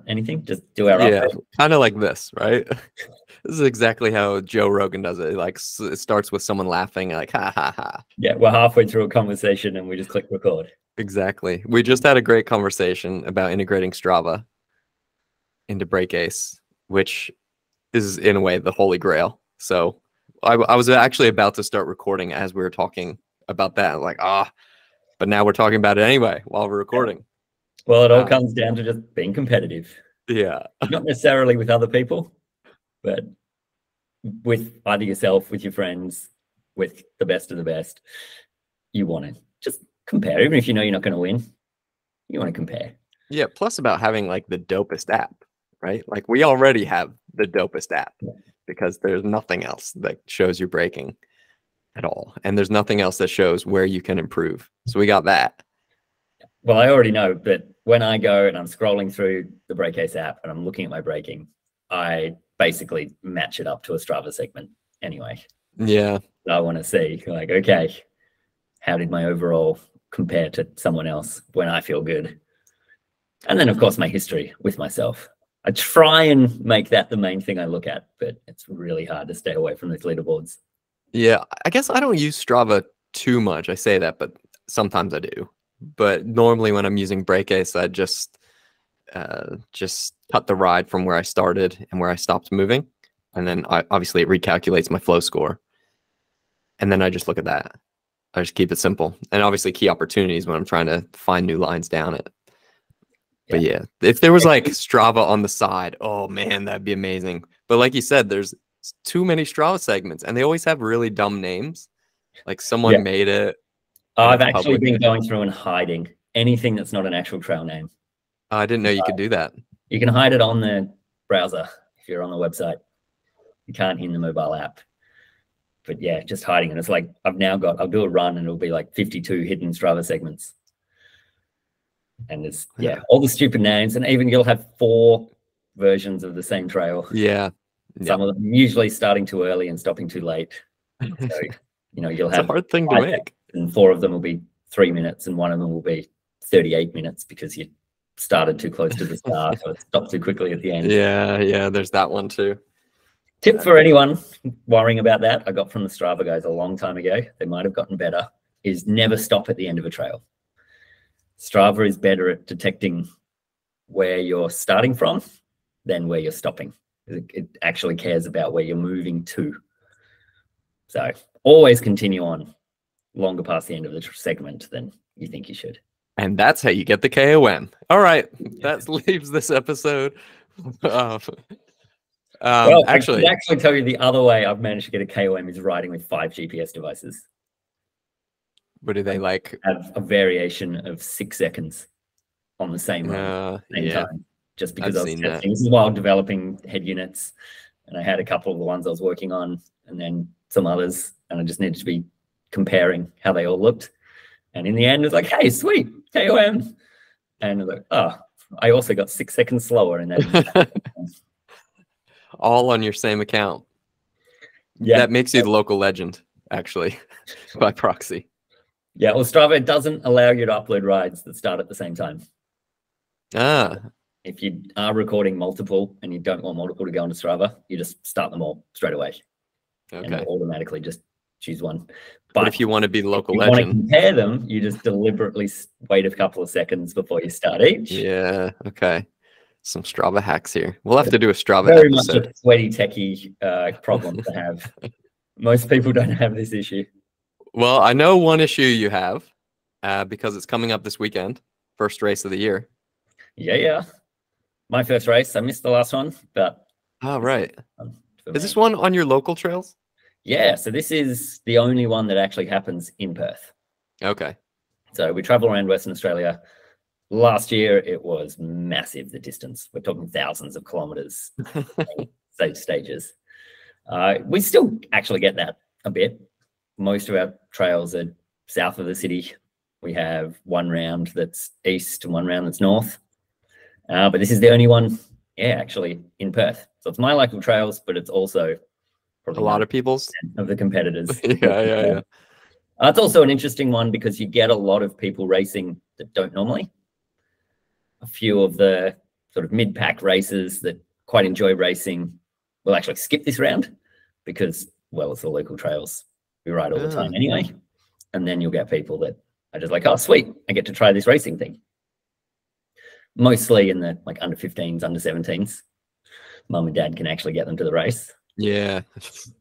anything. Just do our Yeah, update. kind of like this, right? This is exactly how Joe Rogan does it. Like it starts with someone laughing, like ha ha ha. Yeah, we're halfway through a conversation and we just click record. Exactly. We just had a great conversation about integrating Strava into BrakeAce, which is in a way the holy grail. So I was actually about to start recording as we were talking about that. Like, but now we're talking about it anyway while we're recording. Well, it all comes down to just being competitive. Yeah. Not necessarily with other people, but with either yourself, with your friends, with the best of the best. You want to just compare, even if you know you're not going to win. You want to compare. Yeah. Plus, about having like the dopest app, right? Like we already have the dopest app because there's nothing else that shows you braking at all, and there's nothing else that shows where you can improve. So we got that. Well, I already know, but when I go and I'm scrolling through the BrakeAce app and I'm looking at my braking, I basically match it up to a Strava segment anyway. Yeah. I want to see, like, okay, how did my overall compare to someone else when I feel good? And then, of course, my history with myself. I try and make that the main thing I look at, but it's really hard to stay away from those leaderboards. Yeah. I guess I don't use Strava too much. I say that, but sometimes I do. But normally when I'm using BrakeAce, I just cut the ride from where I started and where I stopped moving. And then obviously it recalculates my flow score. And then I just look at that. I just keep it simple. And obviously key opportunities when I'm trying to find new lines down it. But yeah, if there was like Strava on the side, oh man, that'd be amazing. But like you said, there's too many Strava segments and they always have really dumb names. Like someone made it. I've actually been going through and hiding anything that's not an actual trail name. I didn't know you could do that. You can hide it on the browser if you're on the website. You can't in the mobile app. But yeah, just hiding it. It's like I'll do a run and it'll be like 52 hidden Strava segments. And there's all the stupid names, and even you'll have 4 versions of the same trail. Yeah. Some of them usually starting too early and stopping too late. So, you'll have a hard thing to make. And 4 of them will be 3 minutes, and one of them will be 38 minutes because you started too close to the start or stopped too quickly at the end. Yeah, there's that one too. Tip for anyone worrying about that, I got from the Strava guys a long time ago. They might have gotten better, is never stop at the end of a trail. Strava is better at detecting where you're starting from than where you're stopping. It actually cares about where you're moving to. So always continue on longer past the end of the segment than you think you should. And that's how you get the KOM. All right. That leaves this episode. Well, actually, I can actually tell you the other way I've managed to get a KOM is riding with 5 GPS devices. What do they like? Have a variation of 6 seconds on the same run, same time. Just because I was testing. This is while developing head units, and I had a couple of the ones I was working on, and then some others, and I just needed to be comparing how they all looked. And in the end, it was like, hey, sweet, KOM. And I was like, oh, I also got 6 seconds slower in that. All on your same account. Yeah. That makes you the local legend, actually, by proxy. Yeah, well, Strava doesn't allow you to upload rides that start at the same time. If you are recording multiple and you don't want multiple to go onto Strava, you just start them all straight away. Okay. And automatically just choose one. But if you want to be the local legend, want to compare them, you just deliberately wait a couple of seconds before you start each. Yeah, okay. Some Strava hacks here. We'll have to do a Strava Very episode. much a sweaty techie problem to have. Most people don't have this issue. Well, I know one issue you have because it's coming up this weekend. First race of the year. Yeah. My first race. I missed the last one, but... Oh, right. Is this one on your local trails? Yeah, so this is the only one that actually happens in Perth. Okay. So we travel around Western Australia. Last year, it was massive, the distance. We're talking thousands of kilometers, stages. We still actually get that a bit. Most of our trails are south of the city. We have one round that's east and one round that's north. But this is the only one, actually in Perth. So it's my local trails, but it's also probably a lot of people's of the competitors. Yeah. It's also an interesting one because you get a lot of people racing that don't normally. A few of the sort of mid-pack racers that quite enjoy racing will actually skip this round because, well, it's the local trails. We ride all the time anyway. And then you'll get people that are just like, oh, sweet, I get to try this racing thing. Mostly in the like under 15s, under 17s. Mum and dad can actually get them to the race. Yeah,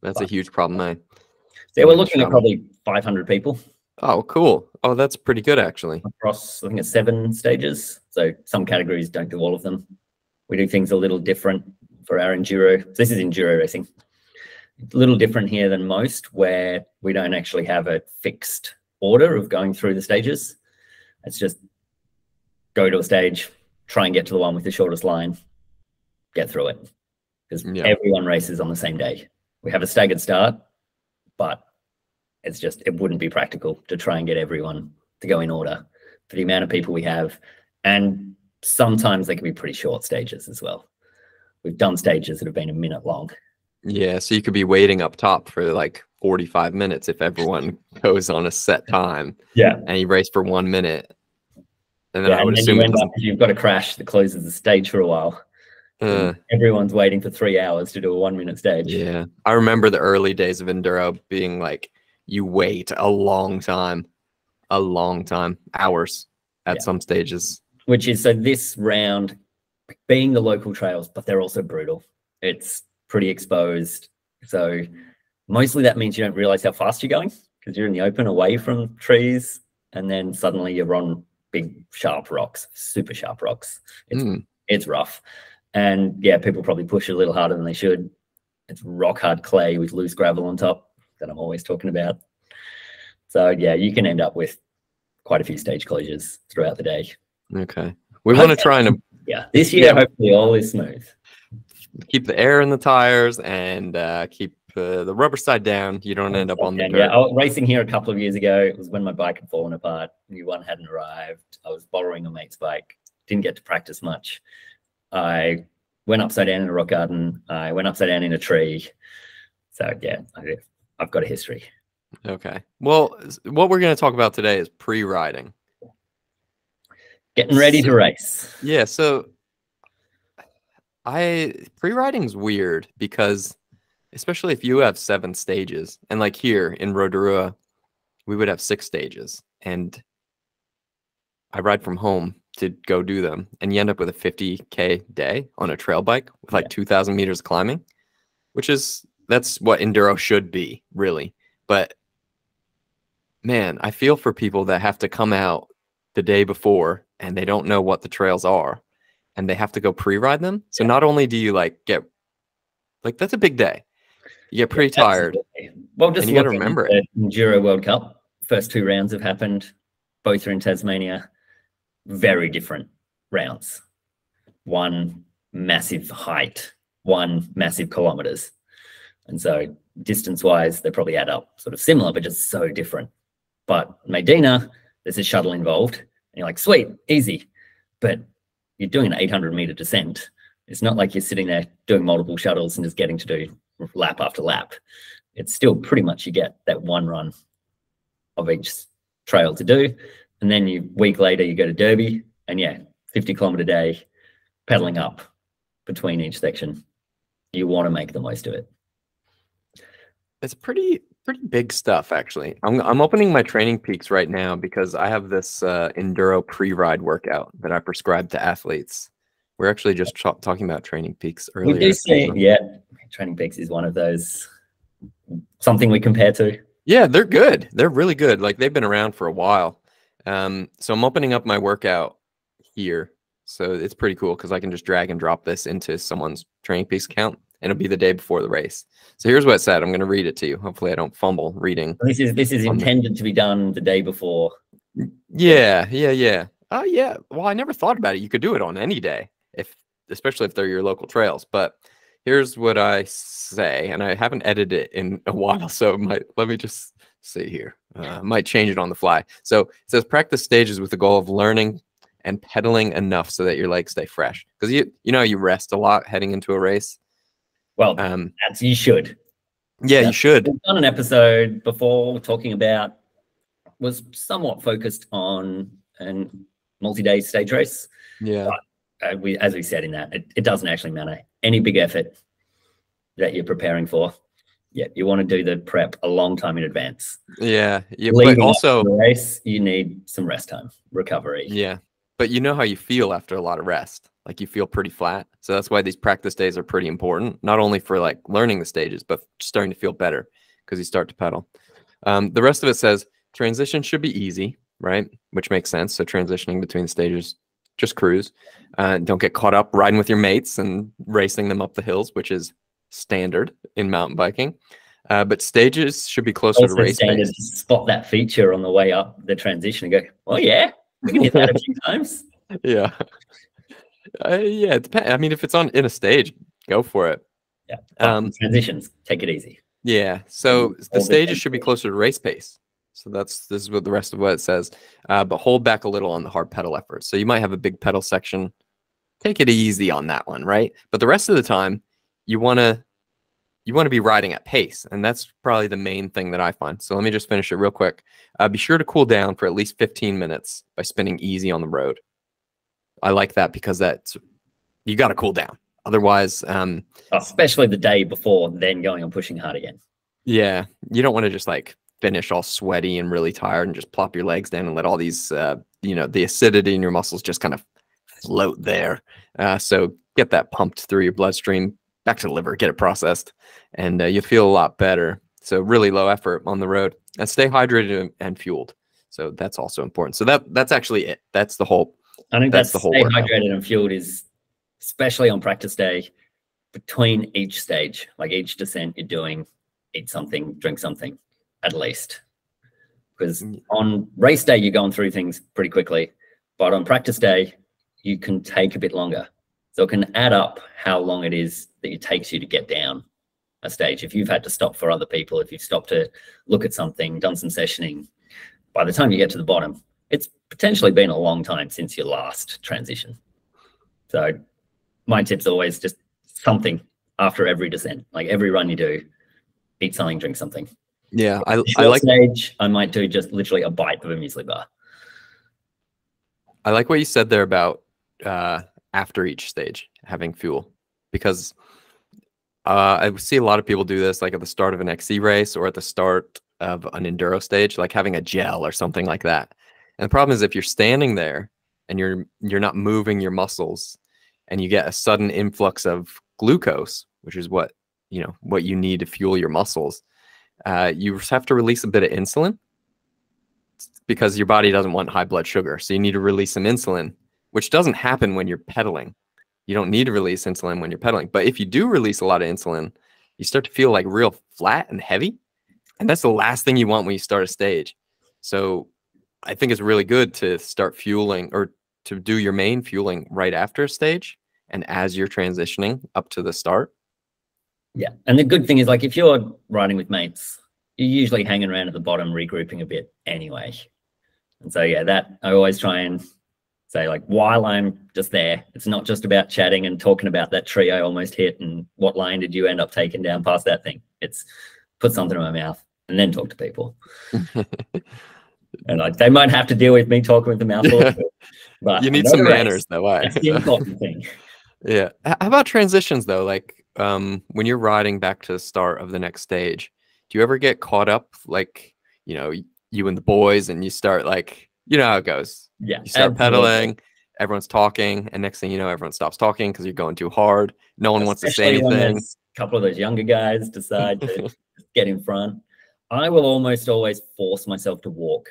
that's a huge problem, man. So we're looking at probably 500 people. Oh, cool. Oh, that's pretty good, actually. Across, I think it's 7 stages. So some categories don't do all of them. We do things a little different for our enduro. So this is enduro racing. It's a little different here than most, where we don't actually have a fixed order of going through the stages. It's just go to a stage, try and get to the one with the shortest line, get through it. Because everyone races on the same day. We have a staggered start, but it's just, it wouldn't be practical to try and get everyone to go in order for the amount of people we have. And sometimes they can be pretty short stages as well. We've done stages that have been a minute long. Yeah, so you could be waiting up top for like 45 minutes if everyone goes on a set time. Yeah. And you race for 1 minute. And then yeah, I would and assume you end up, you've got a crash that closes the stage for a while. Everyone's waiting for 3 hours to do a 1 minute stage. Yeah. I remember the early days of enduro being like, you wait a long time, hours at some stages. Which is, so this round being the local trails, but they're also brutal. It's pretty exposed. So mostly that means you don't realize how fast you're going because you're in the open away from trees. And then suddenly you're on big, sharp rocks, super sharp rocks. It's rough. And yeah, people probably push a little harder than they should. It's rock hard clay with loose gravel on top that I'm always talking about. So yeah, you can end up with quite a few stage closures throughout the day. Okay. We want to try and this year hopefully all is smooth. Keep the air in the tires and keep the rubber side down. You don't end up on the dirt. Yeah, I was racing here a couple of years ago. It was when my bike had fallen apart. New one hadn't arrived. I was borrowing a mate's bike. Didn't get to practice much. I went upside down in a rock garden. I went upside down in a tree. So yeah, I've got a history. Okay. Well, what we're going to talk about today is pre-riding. Getting ready to race. Yeah. So pre-riding is weird because especially if you have 7 stages and like here in Rotorua, we would have 6 stages and I ride from home to go do them. And you end up with a 50K day on a trail bike with like 2,000 meters of climbing, that's what enduro should be, really. But man, I feel for people that have to come out the day before and they don't know what the trails are and they have to go pre-ride them. So not only do you like get, like, that's a big day. You get pretty tired. Well, just you got to remember it. Enduro World Cup, first 2 rounds have happened. Both are in Tasmania. Very different rounds. One massive height, one massive kilometers. And so distance-wise, they probably add up sort of similar, but just so different. But Medina, there's a shuttle involved. And you're like, sweet, easy. But you're doing an 800-meter descent. It's not like you're sitting there doing multiple shuttles and just getting to do lap after lap. It's still pretty much you get that one run of each trail to do. And then week later, you go to Derby and 50-kilometer day, pedaling up between each section. You want to make the most of it. It's pretty big stuff, actually. I'm opening my Training Peaks right now because I have this enduro pre-ride workout that I prescribe to athletes. We're actually just talking about Training Peaks earlier. We do see, Training Peaks is one of those, something we compare to. Yeah, they're good. They're really good. Like, they've been around for a while. So I'm opening up my workout here. So it's pretty cool because I can just drag and drop this into someone's Training Peaks account and it'll be the day before the race. So here's what it said. I'm going to read it to you. Hopefully I don't fumble reading. This is intended to be done the day before. Yeah. Oh yeah. Well, I never thought about it. You could do it on any day, especially if they're your local trails. But here's what I say, and I haven't edited it in a while, so let me just see here. Might change it on the fly. So it says practice stages with the goal of learning and pedaling enough so that your legs stay fresh. Because you rest a lot heading into a race. Well, you should. Yeah, you should. We've done an episode before talking about, was somewhat focused on a multi-day stage race. Yeah. But as we said in that, it doesn't actually matter. Any big effort that you're preparing for, yeah, you want to do the prep a long time in advance. Yeah, yeah, but Leading up also to the race, you need some rest time, recovery. yeah, but you know how you feel after a lot of rest. Like you feel pretty flat. So that's why these practice days are pretty important, not only for like learning the stages, but starting to feel better because you start to pedal. The rest of it says transition should be easy, right? Which makes sense. So transitioning between the stages, just cruise. Don't get caught up riding with your mates and racing them up the hills, which is standard in mountain biking. But stages should be closer to race standard pace. to spot that feature on the way up the transition and go, oh yeah, we can hit that a few times. Yeah. Yeah, it depends. I mean, if it's in a stage, go for it. Yeah. Transitions, take it easy. Yeah. So the stages should be closer to race pace. So this is what the rest of what it says. But hold back a little on the hard pedal effort. So you might have a big pedal section. Take it easy on that one, right? But the rest of the time, you want to be riding at pace, and that's probably the main thing that I find. So let me just finish it real quick. Be sure to cool down for at least 15 minutes by spinning easy on the road. I like that because you got to cool down. Otherwise, especially the day before, then going and pushing hard again. Yeah, you don't want to just like finish all sweaty and really tired and just plop your legs down and let all these, the acidity in your muscles just kind of float there. So get that pumped through your bloodstream back to the liver, get it processed, and you'll feel a lot better. So really low effort on the road, and stay hydrated and fueled. So that's also important. So that's actually it. That's the whole. I think that's the whole. Stay hydrated and fueled is, especially on practice day, between each stage, like each descent you're doing, eat something, drink something, at least. Because on race day, you're going through things pretty quickly, but on practice day, you can take a bit longer. So it can add up how long it is that it takes you to get down a stage. If you've had to stop for other people, if you've stopped to look at something, done some sessioning, by the time you get to the bottom, it's potentially been a long time since your last transition. So my tip's always just something after every descent, like every run you do, eat something, drink something. Yeah, I like stage. I might do just literally a bite of a muesli bar. I like what you said there about after each stage having fuel, because I see a lot of people do this like at the start of an XC race or at the start of an enduro stage, like having a gel or something like that. And the problem is if you're standing there and you're not moving your muscles and you get a sudden influx of glucose, which is what you need to fuel your muscles, you have to release a bit of insulin because your body doesn't want high blood sugar. So you need to release some insulin, which doesn't happen when you're pedaling. You don't need to release insulin when you're pedaling. But if you do release a lot of insulin, you start to feel like real flat and heavy. And that's the last thing you want when you start a stage. So I think it's really good to start fueling or to do your main fueling right after a stage and as you're transitioning up to the start. Yeah. And the good thing is, like, if you're riding with mates, you're usually hanging around at the bottom, regrouping a bit anyway. And so, yeah, that I always try and say, like, while I'm just there, it's not just about chatting and talking about that tree I almost hit and what line did you end up taking down past that thing. It's put something in my mouth and then talk to people. And like, they might have to deal with me talking with the mouth, yeah. But you need some manners, though. That's the important thing. Yeah. How about transitions, though? Like, when you're riding back to the start of the next stage, do you ever get caught up, like, you and the boys, and you start, like, you know how it goes. Yeah. You start pedaling, everyone's talking, and next thing you know, everyone stops talking because you're going too hard. No one wants to say anything. A couple of those younger guys decide to get in front. I will almost always force myself to walk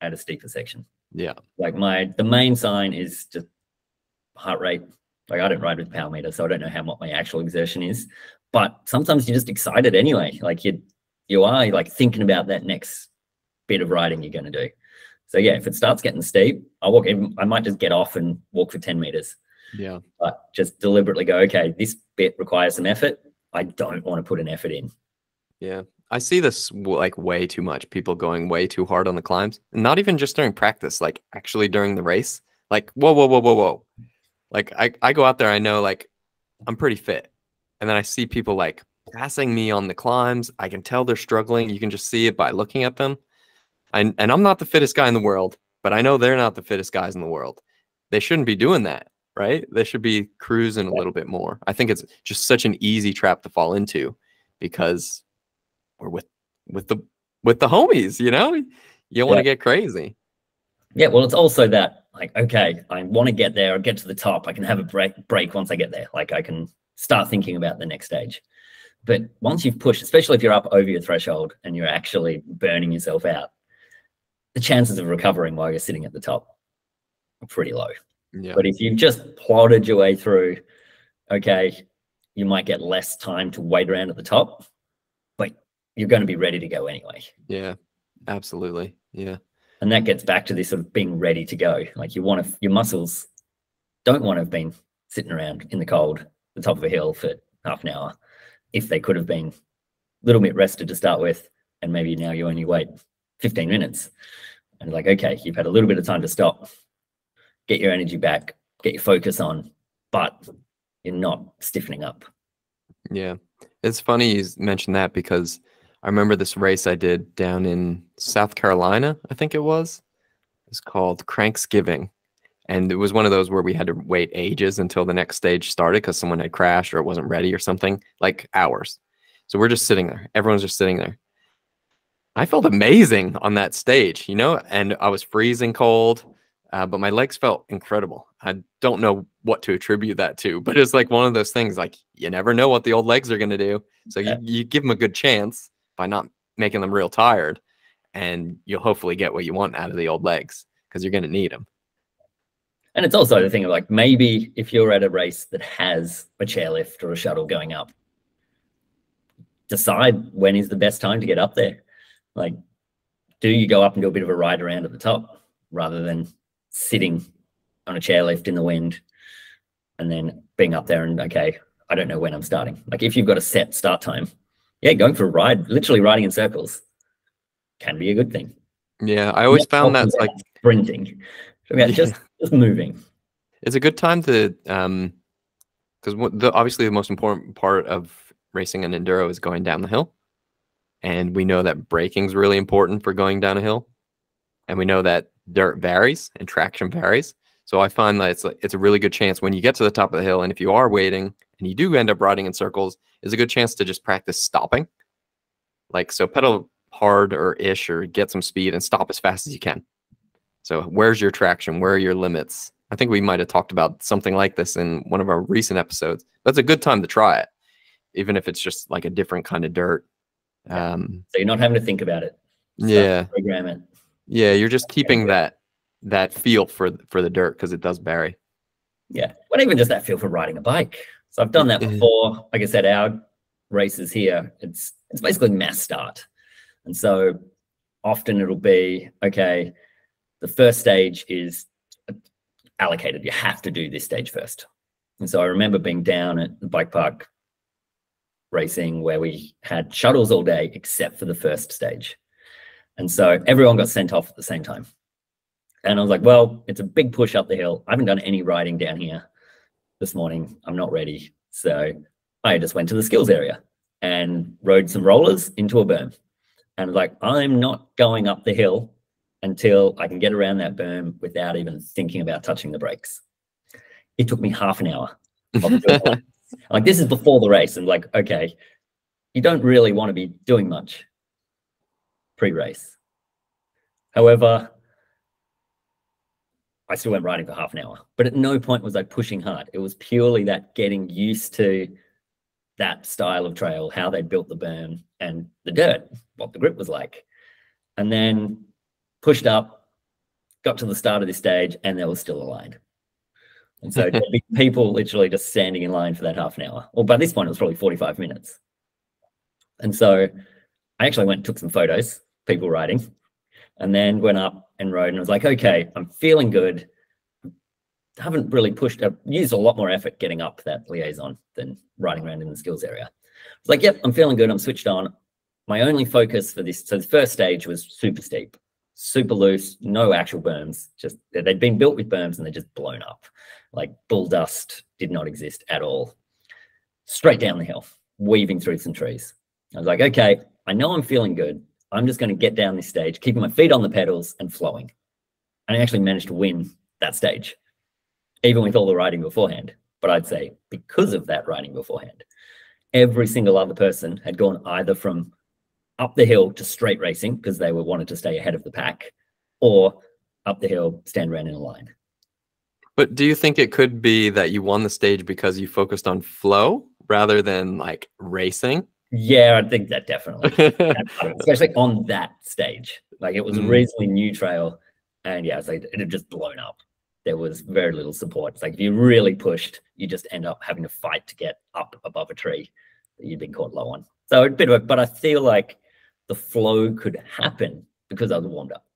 at a steeper section. Yeah. Like the main sign is just heart rate. Like, I don't ride with power meter, so I don't know what my actual exertion is. But sometimes you're just excited anyway. Like you are like thinking about that next bit of riding you're going to do. So yeah, if it starts getting steep, I might just get off and walk for 10 meters. Yeah. But just deliberately go, okay, this bit requires some effort. I don't want to put an effort in. Yeah. I see this like way too much. People going way too hard on the climbs. And not even just during practice, like actually during the race. Like, whoa. Like I go out there, I know like I'm pretty fit. And then I see people like passing me on the climbs. I can tell they're struggling. You can just see it by looking at them. And I'm not the fittest guy in the world, but I know they're not the fittest guys in the world. They shouldn't be doing that. right? They should be cruising a little bit more. I think it's just such an easy trap to fall into because we're with the with the homies, you know? You want to get crazy. Yeah, well, it's also that, like, okay, I want to get there, I'll get to the top, I can have a break once I get there. Like, I can start thinking about the next stage. But once you've pushed, especially if you're up over your threshold and you're actually burning yourself out, the chances of recovering while you're sitting at the top are pretty low. Yeah. But if you've just plodded your way through, okay, you might get less time to wait around at the top, but you're going to be ready to go anyway. Yeah, absolutely. Yeah. And that gets back to this sort of being ready to go. Like, you want to, your muscles don't want to have been sitting around in the cold, the top of a hill for half an hour, if they could have been a little bit rested to start with, and maybe now you only wait 15 minutes. And like, okay, you've had a little bit of time to stop, get your energy back, get your focus on, but you're not stiffening up. Yeah. It's funny you mentioned that because I remember this race I did down in South Carolina, I think it was. It's called Cranksgiving. And it was one of those where we had to wait ages until the next stage started because someone had crashed or it wasn't ready or something, like hours. So we're just sitting there. Everyone's just sitting there. I felt amazing on that stage, you know, and I was freezing cold, but my legs felt incredible. I don't know what to attribute that to, but it's like one of those things, like, you never know what the old legs are going to do. So you give them a good chance by not making them real tired, and you'll hopefully get what you want out of the old legs because you're going to need them. And it's also the thing of, like, maybe if you're at a race that has a chairlift or a shuttle going up, decide when is the best time to get up there. Like, do you go up and do a bit of a ride around at the top rather than sitting on a chairlift in the wind and then being up there and, okay, I don't know when I'm starting. Like, if you've got a set start time, yeah, going for a ride, literally riding in circles, can be a good thing. Yeah, I always found that's like sprinting. Just moving. It's a good time to because obviously the most important part of racing an enduro is going down the hill, and we know that braking is really important for going down a hill, and we know that dirt varies and traction varies. So I find that it's a really good chance when you get to the top of the hill, and if you are waiting and you do end up riding in circles, is a good chance to just practice stopping. Like, so pedal hard or ish or get some speed and stop as fast as you can. So where's your traction? Where are your limits? I think we might have talked about something like this in one of our recent episodes. That's a good time to try it, even if it's just like a different kind of dirt. So you're not having to think about it. Program it. Yeah, you're just keeping that feel for the dirt because it does vary. Yeah, but even just that feel for riding a bike. So I've done that before. Like I said, our races here, it's basically mass start. And so often it'll be, okay, the first stage is allocated. You have to do this stage first. And so I remember being down at the bike park racing where we had shuttles all day except for the first stage. And so everyone got sent off at the same time. And I was like, well, it's a big push up the hill. I haven't done any riding down here this morning. I'm not ready. So I just went to the skills area and rode some rollers into a berm. And I was like, I'm not going up the hill until I can get around that berm without even thinking about touching the brakes. It took me half an hour. Like, this is before the race. And like, okay, you don't really want to be doing much pre-race. However, I still went riding for half an hour, but at no point was I pushing hard. It was purely that getting used to that style of trail, how they built the berm and the dirt, what the grip was like. And then pushed up, got to the start of this stage, and there was still a line. And so there'd be people literally just standing in line for that half an hour. Well, by this point, it was probably 45 minutes. And so I actually went and took some photos, people riding, and then went up and rode, and I was like, okay, I'm feeling good. I haven't really pushed, I've used a lot more effort getting up that liaison than riding around in the skills area. I was like, yep, I'm feeling good. I'm switched on. My only focus for this, so the first stage was super steep, super loose, no actual berms. Just, they'd been built with berms and they're just blown up. Like, bull dust did not exist at all. Straight down the hill, weaving through some trees. I was like, okay, I know I'm feeling good. I'm just going to get down this stage, keeping my feet on the pedals and flowing. And I actually managed to win that stage. even with all the riding beforehand. But I'd say because of that riding beforehand, every single other person had gone either from up the hill to straight racing because they wanted to stay ahead of the pack, or up the hill, stand around in a line. But do you think it could be that you won the stage because you focused on flow rather than like racing? Yeah, I think that definitely, especially on that stage. Like it was a reasonably new trail, and yeah, so it had just blown up. There was very little support. It's like if you really pushed, you just end up having to fight to get up above a tree that you'd been caught low on. So a bit of it, but I feel like the flow could happen because I was warmed up.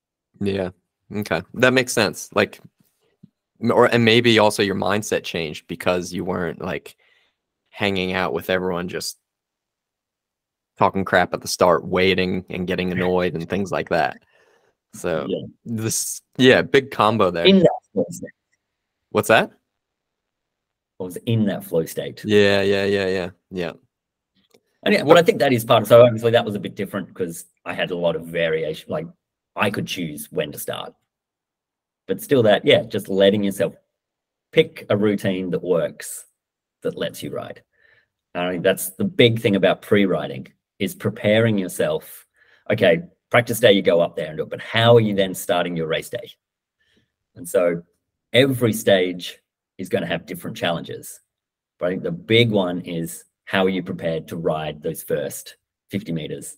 Yeah. Okay. That makes sense. Like, and maybe also your mindset changed because you weren't like hanging out with everyone just talking crap at the start, waiting and getting annoyed and things like that. So big combo there. In that flow state. What's that? I was in that flow state. Yeah. And yeah, but I think that is part of, so obviously that was a bit different because I had a lot of variation. Like I could choose when to start, but still that, yeah, just letting yourself pick a routine that works, that lets you ride. I think that's the big thing about pre-riding, is preparing yourself. Okay, practice day, you go up there and do it, but how are you then starting your race day? And so every stage is going to have different challenges. But I think the big one is, how are you prepared to ride those first 50 meters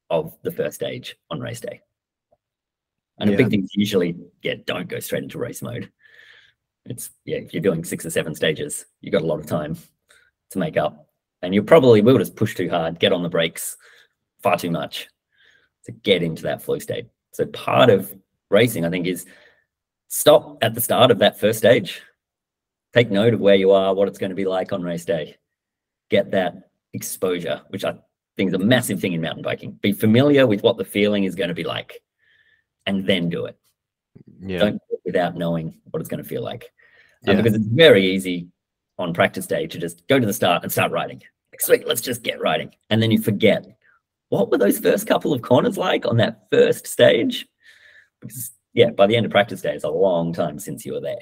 of the first stage on race day? And the big thing is usually, don't go straight into race mode. It's, if you're doing 6 or 7 stages, you've got a lot of time to make up. And you probably will just push too hard, get on the brakes far too much to get into that flow state. So part of racing, I think, is stop at the start of that first stage. Take note of where you are, what it's going to be like on race day. Get that exposure, which I think is a massive thing in mountain biking. Be familiar with what the feeling is going to be like, and then do it. Don't do it without knowing what it's going to feel like. Because it's very easy on practice day to just go to the start and start riding. Like, sweet, let's just get riding. And then you forget, what were those first couple of corners like on that first stage? Because by the end of practice day, it's a long time since you were there.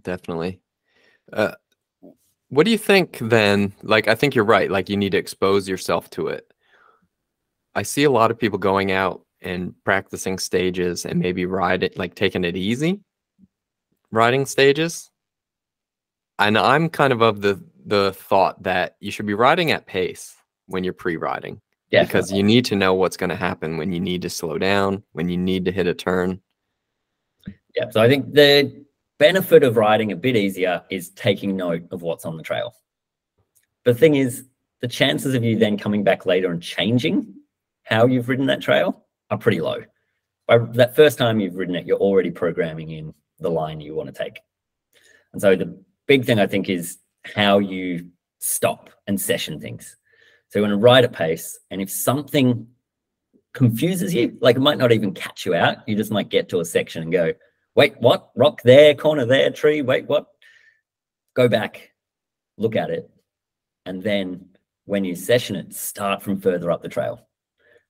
Definitely. What do you think then? Like, I think you're right. Like, you need to expose yourself to it. I see a lot of people going out and practicing stages and maybe taking it easy, riding stages. And I'm kind of the thought that you should be riding at pace when you're pre-riding, because you need to know what's going to happen when you need to slow down, when you need to hit a turn. Yeah, so I think the benefit of riding a bit easier is taking note of what's on the trail. But the thing is, the chances of you then coming back later and changing how you've ridden that trail are pretty low. By that first time you've ridden it, you're already programming in the line you want to take. And so the big thing, I think, is how you stop and session things. So you want to ride at pace, and if something confuses you, like it might not even catch you out, you just might get to a section and go, wait, what? Rock there, corner there, tree, wait, what? Go back, look at it, and then when you session it, start from further up the trail.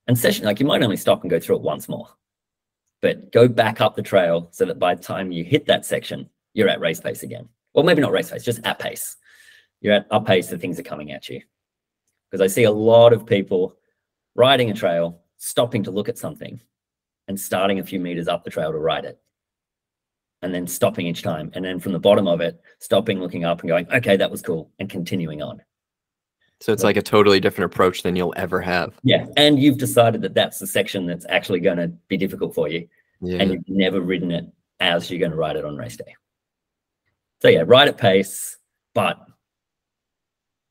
And session, like you might only stop and go through it once more, but go back up the trail so that by the time you hit that section, you're at race pace again. Well, maybe not race pace, just at pace. You're at up pace, the things are coming at you. Because I see a lot of people riding a trail, stopping to look at something and starting a few meters up the trail to ride it. And then stopping each time. And then from the bottom of it, stopping, looking up and going, okay, that was cool, and continuing on. So it's like a totally different approach than you'll ever have. Yeah. And you've decided that that's the section that's actually going to be difficult for you. Yeah. And you've never ridden it as you're going to ride it on race day. So yeah, ride at pace, but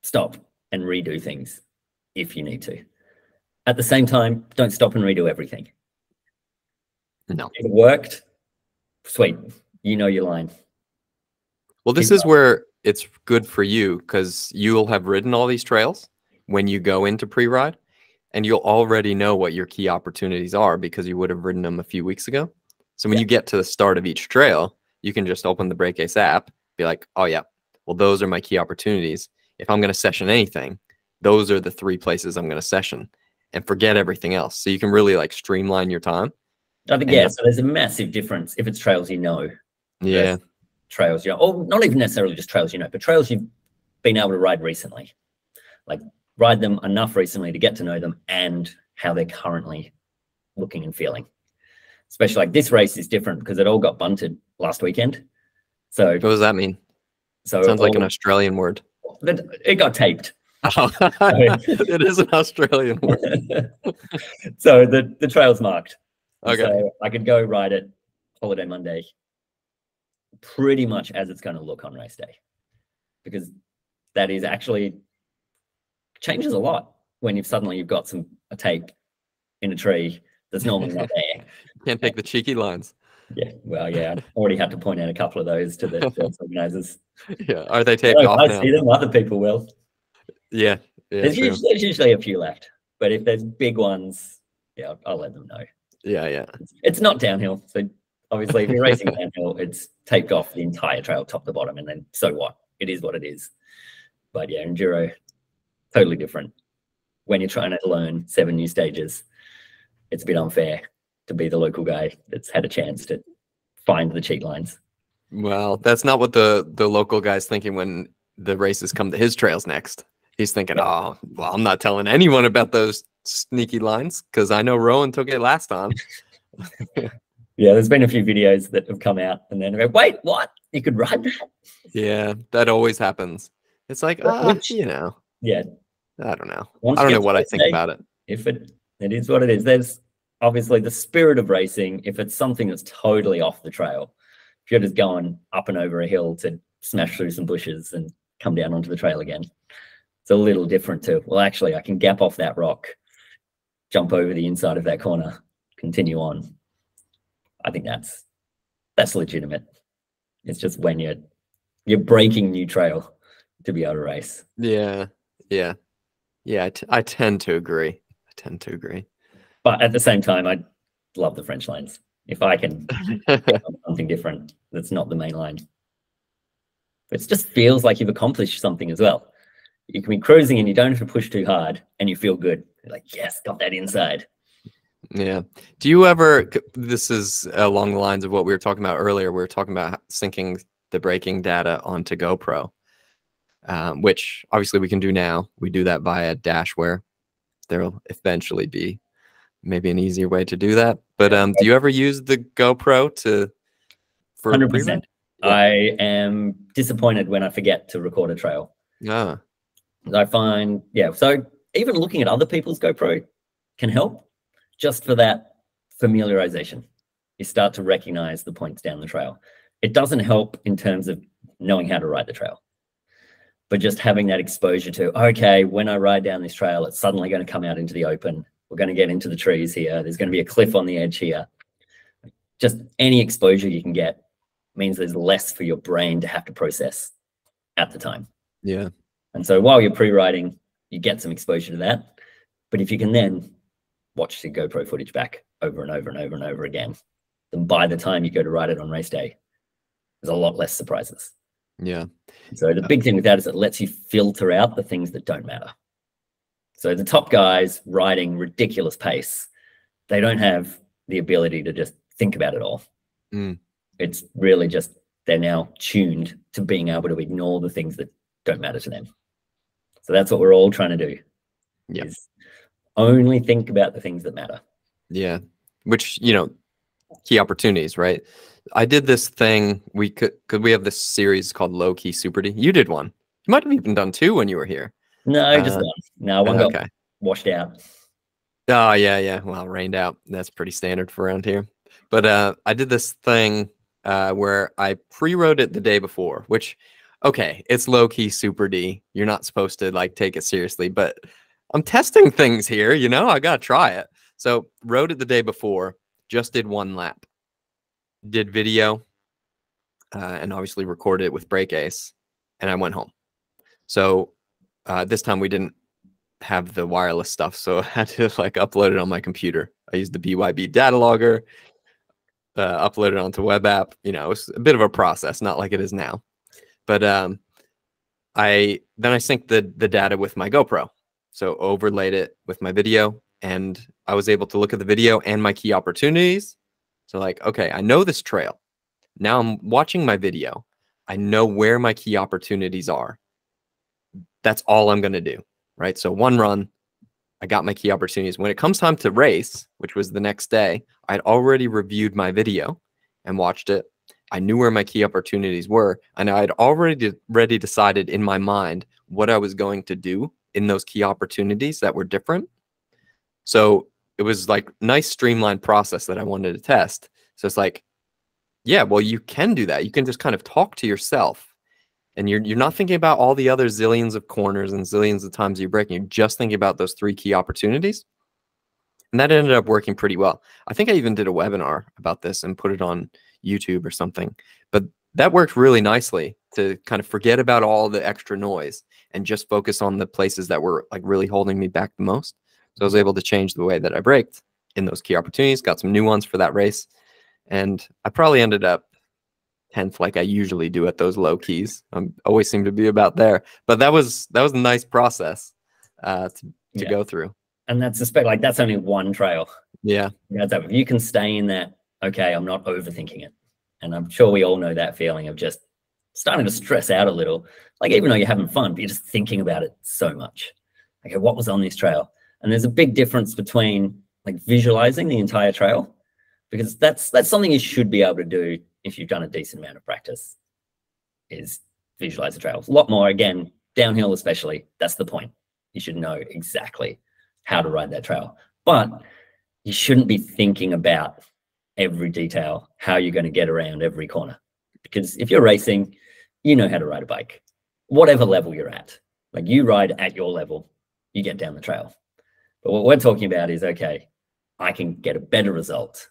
stop and redo things if you need to. At the same time, don't stop and redo everything. No. If it worked, sweet. You know your line. Well, this is where it's good for you, because you'll have ridden all these trails when you go into pre-ride, and you'll already know what your key opportunities are because you would have ridden them a few weeks ago. So when you get to the start of each trail, you can just open the BrakeAce app, be like, oh yeah, well, those are my key opportunities. If I'm going to session anything, those are the 3 places I'm going to session, and forget everything else. So you can really like streamline your time. I think, so there's a massive difference if it's trails you know. Yeah. trails, or not even necessarily just trails, but trails you've been able to ride recently. Like ride them enough recently to get to know them and how they're currently looking and feeling. Especially like this race is different because it all got bunted last weekend. So what does that mean? So sounds like an Australian word. It got taped. Oh, it is an Australian word. So the trail's marked. Okay. So I could go ride it holiday Monday pretty much as it's going to look on race day, because that is actually changes a lot when you've got a tape in a tree that's normally not there. Can't take the cheeky lines. Yeah, well, yeah, I already had to point out a couple of those to the organizers. Yeah, are they taped off now? I see them, other people will. Yeah, there's usually a few left, but if there's big ones, yeah, I'll let them know. Yeah. It's not downhill, so obviously if you're racing downhill, it's taped off the entire trail, top to bottom, and then so what? It is what it is. But yeah, enduro, totally different. When you're trying to learn 7 new stages, it's a bit unfair to be the local guy that's had a chance to find the cheat lines. Well, that's not what the local guy's thinking when the races come to his trails next. He's thinking, oh, well, I'm not telling anyone about those sneaky lines because I know Rohan took it last time. Yeah, there's been a few videos that have come out and then I go, wait, what? You could ride that? Yeah, that always happens. It's like, yeah, I don't know. I don't know what I think about it. If it is what it is. There's obviously the spirit of racing. If it's something that's totally off the trail, if you're just going up and over a hill to smash through some bushes and come down onto the trail again, it's a little different to, well, actually, I can gap off that rock, jump over the inside of that corner, continue on. I think that's legitimate. It's just when you're breaking new trail to be able to race. Yeah. I tend to agree. But at the same time, I love the French lines. If I can get something different that's not the main line, it just feels like you've accomplished something as well. You can be cruising and you don't have to push too hard and you feel good. You're like, yes, got that inside. Yeah. Do you ever, this is along the lines of what we were talking about earlier. We were talking about syncing the braking data onto GoPro, which obviously we can do now. We do that via Dashware. There'll eventually be maybe an easier way to do that. But do you ever use the GoPro for 100%. Yeah. I am disappointed when I forget to record a trail. Yeah. I find, so even looking at other people's GoPro can help just for that familiarization. You start to recognize the points down the trail. It doesn't help in terms of knowing how to ride the trail, but just having that exposure to, okay, when I ride down this trail, it's suddenly going to come out into the open. We're going to get into the trees here. There's going to be a cliff on the edge here. Just any exposure you can get means there's less for your brain to have to process at the time. Yeah. And so while you're pre-riding, you get some exposure to that. But if you can then watch the GoPro footage back over and over and over and over again, then by the time you go to ride it on race day, there's a lot less surprises. Yeah. So the big thing with that is it lets you filter out the things that don't matter. So the top guys riding ridiculous pace, they don't have the ability to just think about it all. It's really just, they're now tuned to being able to ignore the things that don't matter to them. So that's what we're all trying to do. Yeah. Is only think about the things that matter. Yeah. Which, key opportunities, right? I did this thing. We we have this series called Low Key Super D. You did one. You might have even done 2 when you were here. No, just one. No, one got washed out. Oh, yeah. Well, rained out. That's pretty standard for around here. But I did this thing where I pre-rode it the day before, which, okay, it's low key Super D. You're not supposed to take it seriously, but I'm testing things here. I got to try it. So rode it the day before, just did 1 lap, did video, and obviously recorded it with BrakeAce, and I went home. So this time we didn't have the wireless stuff, so I had to upload it on my computer. I used the BYB data logger, upload it onto web app. It was a bit of a process, not like it is now. But I synced the data with my GoPro, so overlaid it with my video, and I was able to look at the video and my key opportunities. So okay, I know this trail. Now I'm watching my video. I know where my key opportunities are. That's all I'm going to do, right? So one run, I got my key opportunities. When it comes time to race, which was the next day, I'd already reviewed my video and watched it. I knew where my key opportunities were, and I'd already decided in my mind what I was going to do in those key opportunities that were different. So it was like nice streamlined process that I wanted to test. So it's like, yeah, well, you can do that. You can just kind of talk to yourself, and you're not thinking about all the other zillions of corners and zillions of times you're braking. You're just thinking about those 3 key opportunities. And that ended up working pretty well. I think I even did a webinar about this and put it on YouTube or something. But that worked really nicely to kind of forget about all the extra noise and just focus on the places that were like really holding me back the most. So I was able to change the way that I braked in those key opportunities, got some new ones for that race. And I probably ended up 10th like I usually do at those low keys. I always seem to be about there. But that was a nice process to go through. And that's like that's only one trail. Yeah. If you can stay in that, okay, I'm not overthinking it. And I'm sure we all know that feeling of just starting to stress out a little. Like even though you're having fun, but you're just thinking about it so much. Okay, what was on this trail? And there's a big difference between like visualizing the entire trail, because that's something you should be able to do if you've done a decent amount of practice, is visualize the trail. A lot more, again, downhill especially, that's the point. You should know exactly how to ride that trail. But you shouldn't be thinking about every detail, how you're going to get around every corner. Because if you're racing, you know how to ride a bike, whatever level you're at. Like you ride at your level, you get down the trail. But what we're talking about is, okay, I can get a better result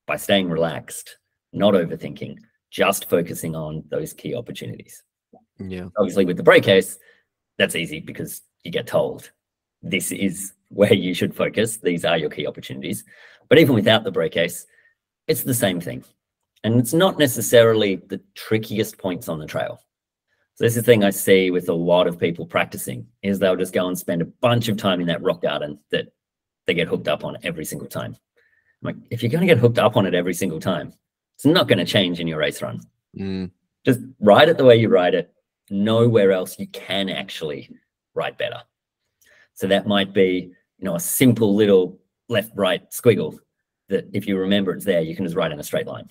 by staying relaxed, not overthinking, just focusing on those key opportunities. Yeah. Obviously with the BrakeAce, that's easy because you get told this is where you should focus. These are your key opportunities. But even without the BrakeAce, it's the same thing. And it's not necessarily the trickiest points on the trail. So this is the thing I see with a lot of people practicing, is they'll just go and spend a bunch of time in that rock garden that they get hooked up on every single time. I'm like, if you're going to get hooked up on it every single time, it's not going to change in your race run. Just ride it the way you ride it. Know where else you can actually ride better. So that might be, a simple little left-right squiggle that if you remember it's there, you can just ride in a straight line.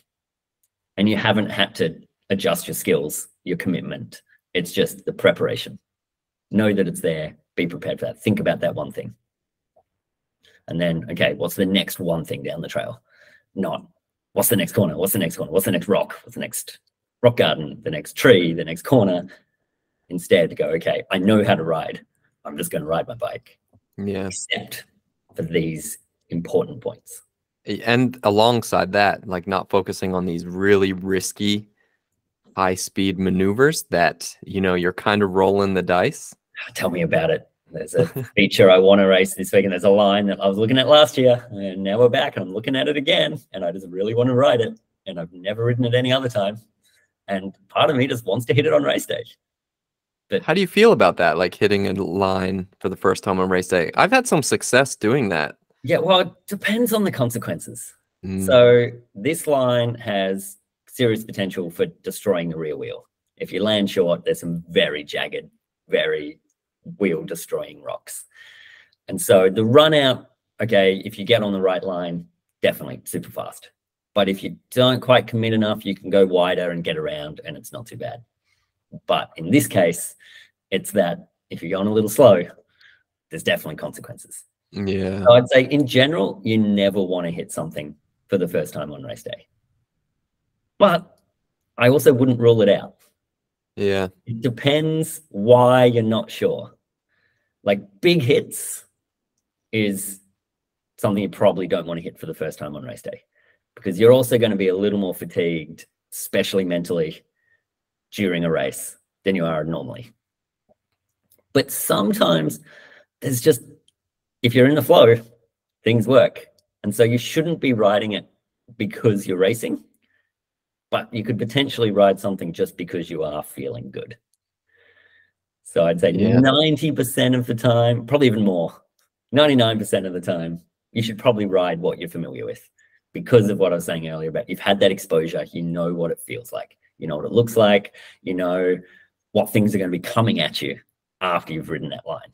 And you haven't had to adjust your skills, your commitment. It's just the preparation. Know that it's there. Be prepared for that. Think about that one thing. And then, okay, what's the next one thing down the trail? Not what's the next corner? What's the next corner? What's the next rock? What's the next rock garden? The next tree? The next corner? Instead, go, okay, I know how to ride. I'm just going to ride my bike. Yeah. Except for these important points. And alongside that, like not focusing on these really risky high-speed maneuvers that, you're kind of rolling the dice. Tell me about it. There's a feature I want to race this week, and there's a line that I was looking at last year, and now we're back, and I'm looking at it again, and I just really want to ride it, and I've never ridden it any other time. And part of me just wants to hit it on race day. But how do you feel about that, like hitting a line for the first time on race day? I've had some success doing that. Yeah, well, it depends on the consequences. So this line has serious potential for destroying the rear wheel. If you land short, there's some very jagged, very wheel destroying rocks. And so the run out, okay, if you get on the right line, definitely super fast. But if you don't quite commit enough, you can go wider and get around, and it's not too bad. But in this case, it's that if you're going a little slow, there's definitely consequences. Yeah. So I'd say in general, you never want to hit something for the first time on race day. But I also wouldn't rule it out. Yeah. It depends why you're not sure. Like big hits is something you probably don't want to hit for the first time on race day, because you're also going to be a little more fatigued, especially mentally, during a race than you are normally. But sometimes there's just, if you're in the flow, things work. And so you shouldn't be riding it because you're racing, but you could potentially ride something just because you are feeling good. So I'd say 90% of the time, probably even more, 99% of the time, you should probably ride what you're familiar with, because of what I was saying earlier about you've had that exposure, you know what it feels like. you know what it looks like, you know what things are going to be coming at you after you've ridden that line.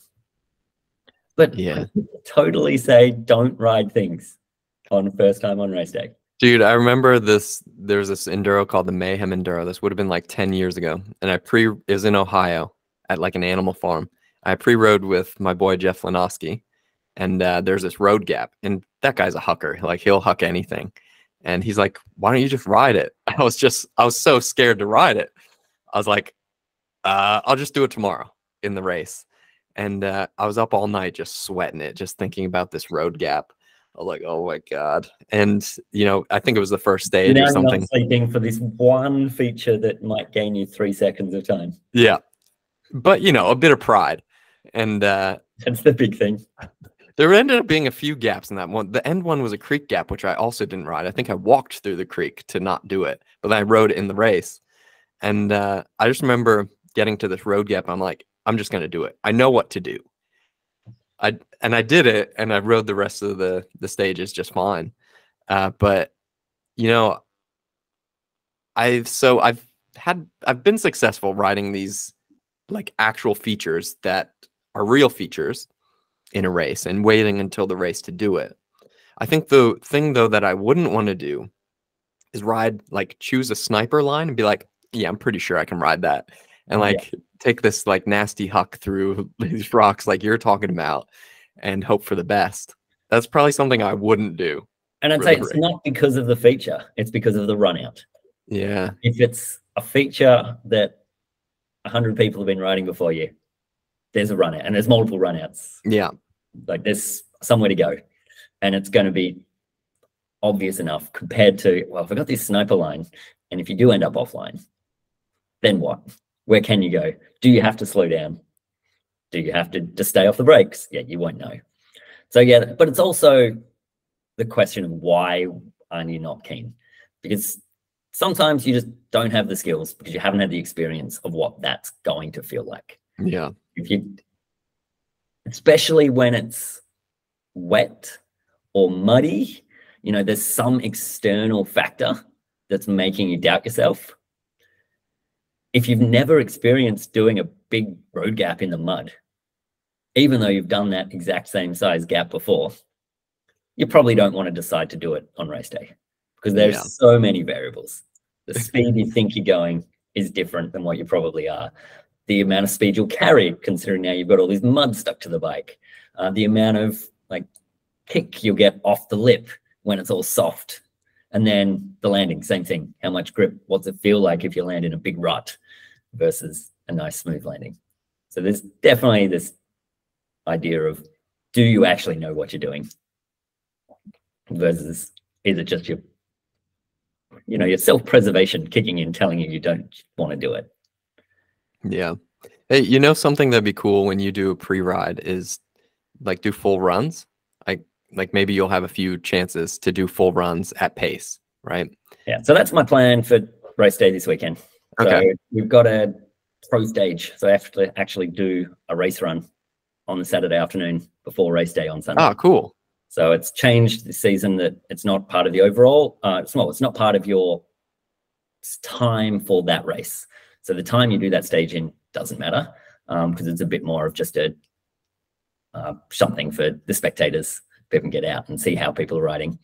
But Yeah. I totally say don't ride things on first time on race day. Dude, I remember this. There's this enduro called the Mayhem Enduro. This would have been like 10 years ago. And it was in Ohio at like an animal farm. I pre-rode with my boy Jeff Lenoski. And there's this road gap. And that guy's a hucker. Like, he'll huck anything. And he's like, why don't you just ride it? I was so scared to ride it. I was like, I'll just do it tomorrow in the race. And I was up all night just sweating it, just thinking about this road gap. I was like, oh my God. And, you know, I think it was the first stage or something. Not sleeping for this one feature that might gain you 3 seconds of time. Yeah. But, you know, a bit of pride. And that's the big thing. There ended up being a few gaps in that one. The end one was a creek gap, which I also didn't ride. I think I walked through the creek to not do it, but then I rode it in the race. And I just remember getting to this road gap. I'm like, I'm just going to do it. I know what to do. And I did it, and I rode the rest of the stages just fine. But you know, I've been successful riding these like actual features that are real features in a race and waiting until the race to do it. I think the thing though that I wouldn't want to do is choose a sniper line and be like, yeah, I'm pretty sure I can ride that. And take this like nasty huck through these rocks like you're talking about and hope for the best. That's probably something I wouldn't do. And I'd say it's not because of the feature, it's because of the run out. Yeah. If it's a feature that 100 people have been riding before you, there's a run out, and there's multiple run outs. Yeah. Like there's somewhere to go. And it's going to be obvious enough compared to, well, if I got this sniper line, and if you do end up offline, then what? Where can you go? Do you have to slow down? Do you have to just stay off the brakes? Yeah, you won't know. So yeah, but it's also the question of why are you not keen? Because sometimes you just don't have the skills because you haven't had the experience of what that's going to feel like. Yeah. Especially when it's wet or muddy, you know, there's some external factor that's making you doubt yourself. If you've never experienced doing a big road gap in the mud, even though you've done that exact same size gap before, you probably don't want to decide to do it on race day because there's so many variables. The speed you think you're going is different than what you probably are. The amount of speed you'll carry, considering now you've got all this mud stuck to the bike. The amount of like kick you'll get off the lip when it's all soft. And then the landing, same thing. How much grip, what's it feel like if you land in a big rut versus a nice smooth landing? So there's definitely this idea of, do you actually know what you're doing? Versus is it just your self-preservation kicking in, telling you don't want to do it? Yeah. Hey, you know, something that'd be cool when you do a pre-ride is like do full runs. Like maybe you'll have a few chances to do full runs at pace, right? Yeah. So that's my plan for race day this weekend. Okay. So we've got a pro stage. So I have to actually do a race run on the Saturday afternoon before race day on Sunday. Ah, cool. So it's changed this season that it's not part of the overall. It's not part of your time for that race. So the time you do that stage in doesn't matter because it's a bit more of just a something for the spectators. People can get out and see how people are riding.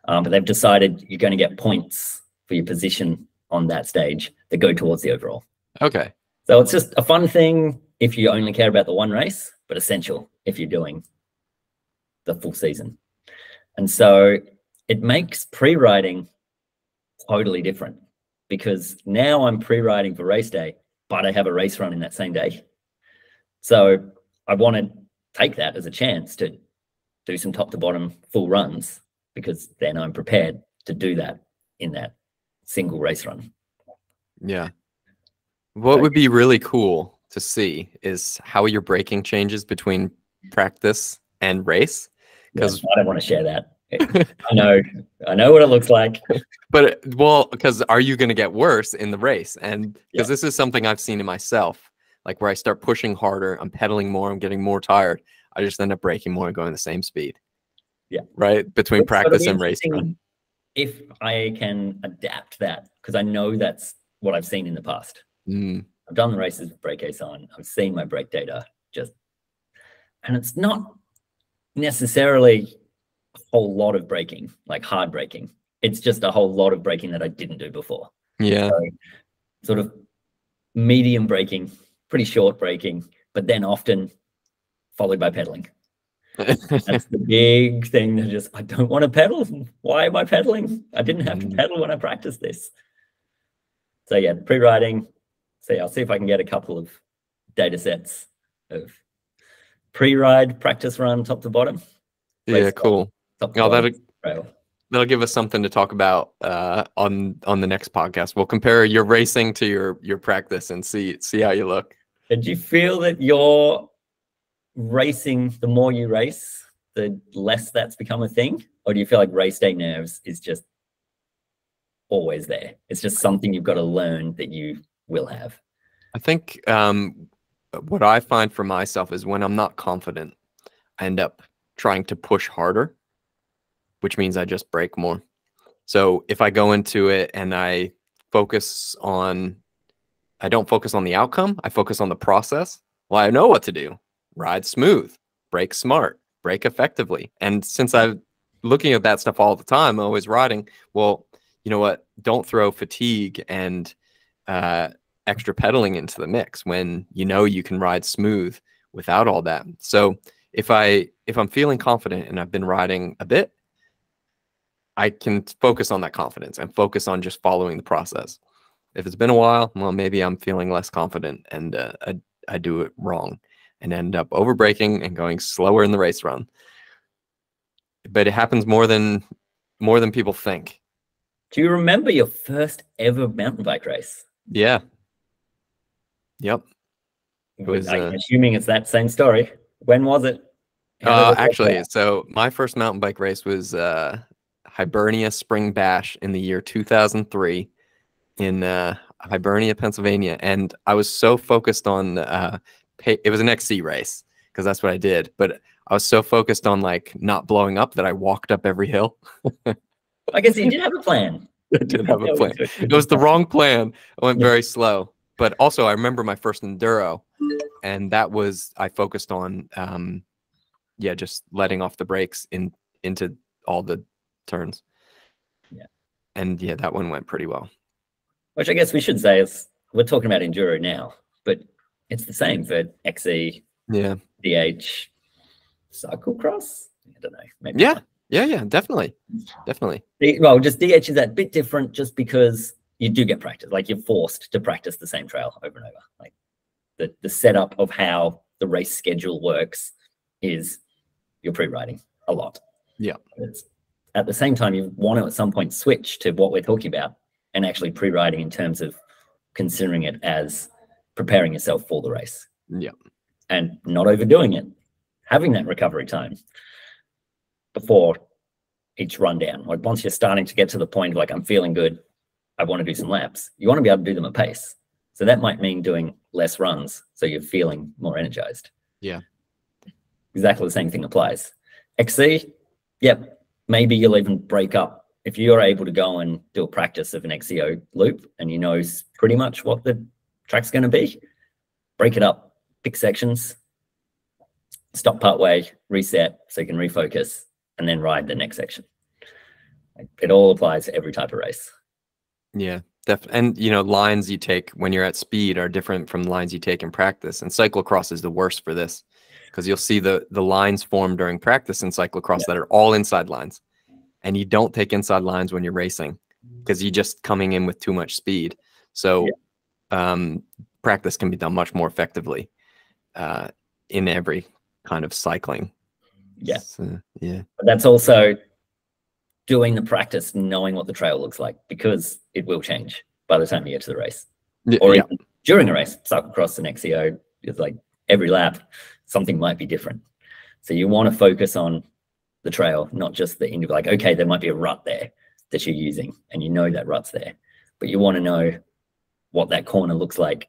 But they've decided you're going to get points for your position on that stage that go towards the overall. Okay. So it's just a fun thing if you only care about the one race, but essential if you're doing the full season. And so it makes pre-riding totally different because now I'm pre-riding for race day, but I have a race run in that same day. So I want to take that as a chance to do some top to bottom full runs because then I'm prepared to do that in that single race run. Yeah. What would be really cool to see is how your braking changes between practice and race. Because I don't want to share that. I know what it looks like. But because are you going to get worse in the race? And because this is something I've seen in myself, like where I start pushing harder, I'm pedaling more, I'm getting more tired. I just end up braking more and going the same speed. Yeah. Right. Between practice and race run. If I can adapt that, because I know that's what I've seen in the past. Mm. I've done the races with BrakeAce on. I've seen my brake data and it's not necessarily a whole lot of braking, like hard braking. It's just a whole lot of braking that I didn't do before. Yeah. So, sort of medium braking, pretty short braking, but then often followed by pedaling. That's the big thing that just, I don't want to pedal. Why am I pedaling? I didn't have to pedal when I practiced this. So yeah, pre-riding. So yeah, I'll see if I can get a couple of data sets of pre-ride, practice run, top to bottom. Yeah, cool. Top to bottom, that'll give us something to talk about on the next podcast. We'll compare your racing to your practice and see how you look. Did you feel that your racing, the more you race, the less that's become a thing? Or do you feel like race day nerves is just always there? It's just something you've got to learn that you will have. I think what I find for myself is when I'm not confident, I end up trying to push harder, which means I just brake more. So if I go into it and I don't focus on the outcome, I focus on the process. Well, I know what to do. Ride smooth, brake smart, brake effectively. And since I'm looking at that stuff all the time, always riding, well, you know what? Don't throw fatigue and extra pedaling into the mix when you know you can ride smooth without all that. So if I'm feeling confident and I've been riding a bit, I can focus on that confidence and focus on just following the process. If it's been a while, well, maybe I'm feeling less confident and I do it wrong and end up over braking and going slower in the race run. But it happens more than people think. Do you remember your first ever mountain bike race? Yeah. Yep. I'm assuming it's that same story. When was it? Actually, so my first mountain bike race was Hibernia Spring Bash in the year 2003 in Hibernia, Pennsylvania. And I was so focused on, it was an XC race because that's what I did. But I was so focused on like not blowing up that I walked up every hill. I guess you did have a plan. I did have a plan. It was the wrong plan. I went very slow. But also I remember my first enduro, and that was, I focused on, just letting off the brakes into all the turns. Yeah. And yeah, that one went pretty well. Which I guess we should say is, we're talking about enduro now, but it's the same for XE, DH, cyclocross. I don't know. Maybe. Yeah, definitely. Well, just DH is that bit different just because you do get practice. Like, you're forced to practice the same trail over and over. Like the setup of how the race schedule works is you're pre-riding a lot. Yeah. It's, at the same time, you want to at some point switch to what we're talking about and actually pre-riding in terms of considering it as preparing yourself for the race. Yeah. And not overdoing it. Having that recovery time before each rundown. Like, once you're starting to get to the point of like, I'm feeling good, I want to do some laps, you want to be able to do them at pace. So that might mean doing less runs so you're feeling more energized. Yeah. Exactly the same thing applies. XC, yep, maybe you'll even break up. If you're able to go and do a practice of an XCO loop and you know pretty much what the track's going to be, break it up, pick sections, stop partway, reset so you can refocus, and then ride the next section. It all applies to every type of race. Yeah, and you know, lines you take when you're at speed are different from lines you take in practice. And cyclocross is the worst for this because you'll see the lines form during practice in cyclocross that are all inside lines. And you don't take inside lines when you're racing because you're just coming in with too much speed. So practice can be done much more effectively in every kind of cycling. Yeah. So, yeah. But that's also doing the practice, knowing what the trail looks like, because it will change by the time you get to the race. Or even during a race, cyclocross and XCO, it's like every lap, something might be different. So you want to focus on the trail, not just the individual. Like, okay, there might be a rut there that you're using and you know that rut's there, but you want to know what that corner looks like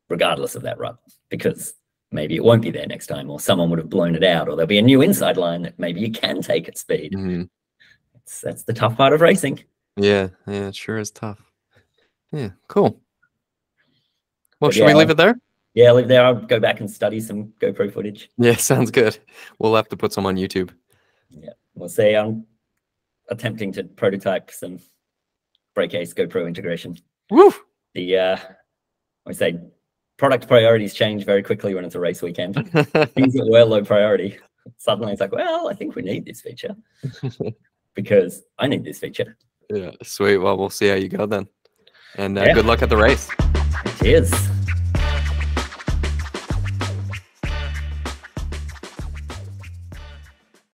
regardless of that rut, because maybe it won't be there next time, or someone would have blown it out, or there'll be a new inside line that maybe you can take at speed. That's the tough part of racing. Yeah, it sure is tough. Yeah, cool. Well, But should we leave it there? Yeah, leave it there. I'll go back and study some GoPro footage. Yeah, sounds good. We'll have to put some on YouTube. Yeah, we'll see. I'm attempting to prototype some BrakeAce GoPro integration. Woo! I say product priorities change very quickly when it's a race weekend. Things that were low priority, suddenly it's like, well, I think we need this feature because I need this feature. Yeah, sweet. Well, we'll see how you go then. And good luck at the race. Cheers.